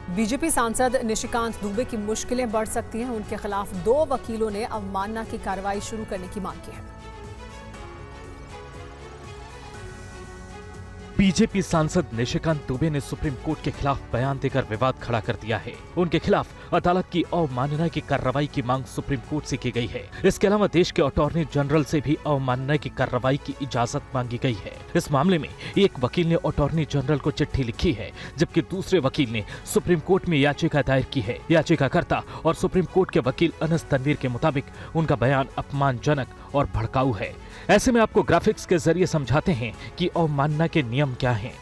BJP सांसद निशिकांत दुबे की मुश्किलें बढ़ सकती हैं। उनके खिलाफ 2 वकीलों ने अवमानना की कार्रवाई शुरू करने की मांग की है। बीजेपी सांसद निशिकांत दुबे ने सुप्रीम कोर्ट के खिलाफ बयान देकर विवाद खड़ा कर दिया है। उनके खिलाफ अदालत की अवमानना की कार्रवाई की मांग सुप्रीम कोर्ट से की गई है। इसके अलावा देश के अटॉर्नी जनरल से भी अवमानना की कार्रवाई की इजाजत मांगी गई है। इस मामले में एक वकील ने अटॉर्नी जनरल को चिट्ठी लिखी है, जबकि दूसरे वकील ने सुप्रीम कोर्ट में याचिका दायर की है। याचिकाकर्ता और सुप्रीम कोर्ट के वकील अनस तनवीर के मुताबिक उनका बयान अपमानजनक और भड़काऊ है। ऐसे में आपको ग्राफिक्स के जरिए समझाते हैं कि अवमानना के नियम क्या हैं।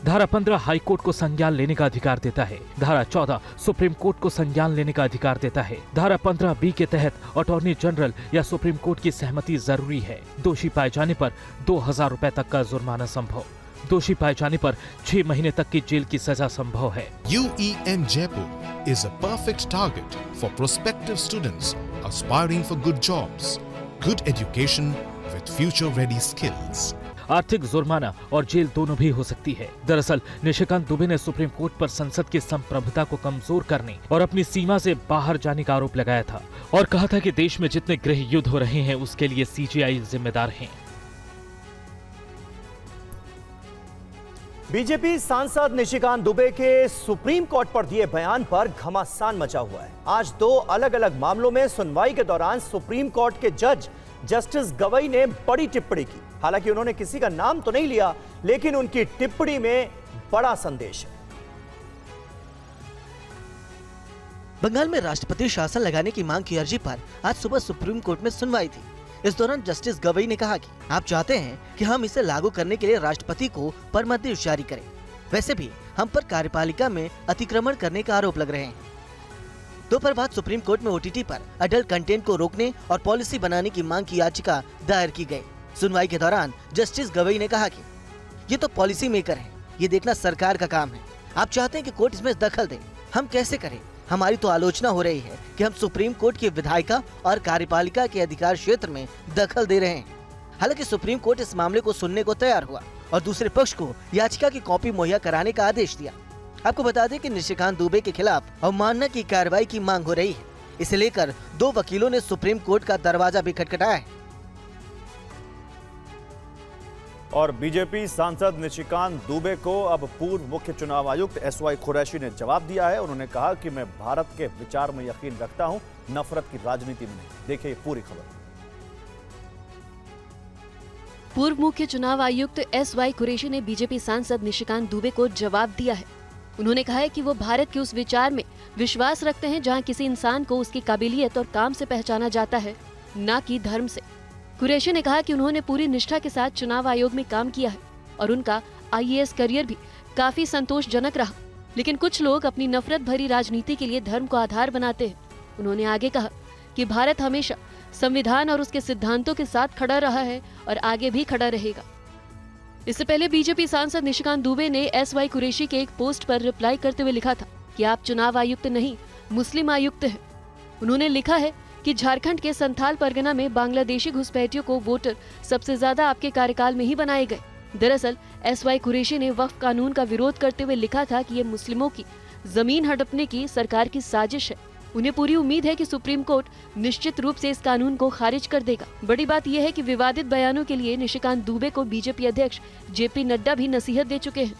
धारा 15 हाई कोर्ट को संज्ञान लेने का अधिकार देता है। धारा 14 सुप्रीम कोर्ट को संज्ञान लेने का अधिकार देता है। धारा 15B के तहत अटॉर्नी जनरल या सुप्रीम कोर्ट की सहमति जरूरी है। दोषी पाए जाने पर 2000 रुपए तक का जुर्माना संभव। दोषी पाए जाने पर 6 महीने तक की जेल की सजा संभव है। UEM Jaipur is a perfect target for prospective students aspiring for good jobs, good education with future-ready skills. आर्थिक जुर्माना और जेल दोनों भी हो सकती है। दरअसल निशिकांत दुबे ने सुप्रीम कोर्ट पर संसद की संप्रभुता को कमजोर करने और अपनी सीमा से बाहर जाने का आरोप लगाया था और कहा था कि देश में जितने गृह युद्ध हो रहे हैं उसके लिए CJI जिम्मेदार है। बीजेपी सांसद निशिकांत दुबे के सुप्रीम कोर्ट पर दिए बयान पर घमासान मचा हुआ है। आज 2 अलग अलग मामलों में सुनवाई के दौरान सुप्रीम कोर्ट के जज जस्टिस गवई ने बड़ी टिप्पणी की। हालांकि उन्होंने किसी का नाम तो नहीं लिया, लेकिन उनकी टिप्पणी में बड़ा संदेश है। बंगाल में राष्ट्रपति शासन लगाने की मांग की अर्जी पर आज सुबह सुप्रीम कोर्ट में सुनवाई थी। इस दौरान जस्टिस गवई ने कहा कि आप चाहते हैं कि हम इसे लागू करने के लिए राष्ट्रपति को परमादेश जारी करें। वैसे भी हम पर कार्यपालिका में अतिक्रमण करने का आरोप लग रहे हैं। दोपहर बाद सुप्रीम कोर्ट में OTT पर अडल्ट कंटेंट को रोकने और पॉलिसी बनाने की मांग की याचिका दायर की गई। सुनवाई के दौरान जस्टिस गवई ने कहा कि ये तो पॉलिसी मेकर है, ये देखना सरकार का काम है। आप चाहते हैं कि कोर्ट इसमें दखल दे, हम कैसे करें? हमारी तो आलोचना हो रही है कि हम सुप्रीम कोर्ट की विधायिका और कार्यपालिका के अधिकार क्षेत्र में दखल दे रहे हैं। हालांकि सुप्रीम कोर्ट इस मामले को सुनने को तैयार हुआ और दूसरे पक्ष को याचिका की कॉपी मुहैया कराने का आदेश दिया। आपको बता दें कि निशिकांत दुबे के खिलाफ अवमानना की कार्रवाई की मांग हो रही है। इसे लेकर 2 वकीलों ने सुप्रीम कोर्ट का दरवाजा भी खटखटाया है। और बीजेपी सांसद निशिकांत दुबे को अब पूर्व मुख्य चुनाव आयुक्त SY कुरैशी ने जवाब दिया है। उन्होंने कहा कि मैं भारत के विचार में यकीन रखता हूं, नफरत की राजनीति में नहीं। देखिए पूरी खबर। पूर्व मुख्य चुनाव आयुक्त SY कुरैशी ने बीजेपी सांसद निशिकांत दुबे को जवाब दिया है। उन्होंने कहा है कि वो भारत के उस विचार में विश्वास रखते हैं जहां किसी इंसान को उसकी काबिलियत और काम से पहचाना जाता है, न कि धर्म से। कुरैशी ने कहा कि उन्होंने पूरी निष्ठा के साथ चुनाव आयोग में काम किया है और उनका IAS करियर भी काफी संतोषजनक रहा, लेकिन कुछ लोग अपनी नफरत भरी राजनीति के लिए धर्म को आधार बनाते हैं। उन्होंने आगे कहा कि भारत हमेशा संविधान और उसके सिद्धांतों के साथ खड़ा रहा है और आगे भी खड़ा रहेगा। इससे पहले बीजेपी सांसद निशिकांत दुबे ने SY कुरैशी के एक पोस्ट पर रिप्लाई करते हुए लिखा था कि आप चुनाव आयुक्त नहीं, मुस्लिम आयुक्त हैं। उन्होंने लिखा है कि झारखंड के संथाल परगना में बांग्लादेशी घुसपैठियों को वोटर सबसे ज्यादा आपके कार्यकाल में ही बनाए गए। दरअसल SY कुरैशी ने वक्फ कानून का विरोध करते हुए लिखा था कि ये मुस्लिमों की जमीन हड़पने की सरकार की साजिश है। उन्हें पूरी उम्मीद है कि सुप्रीम कोर्ट निश्चित रूप से इस कानून को खारिज कर देगा। बड़ी बात यह है कि विवादित बयानों के लिए निशिकांत दुबे को बीजेपी अध्यक्ष JP नड्डा भी नसीहत दे चुके हैं।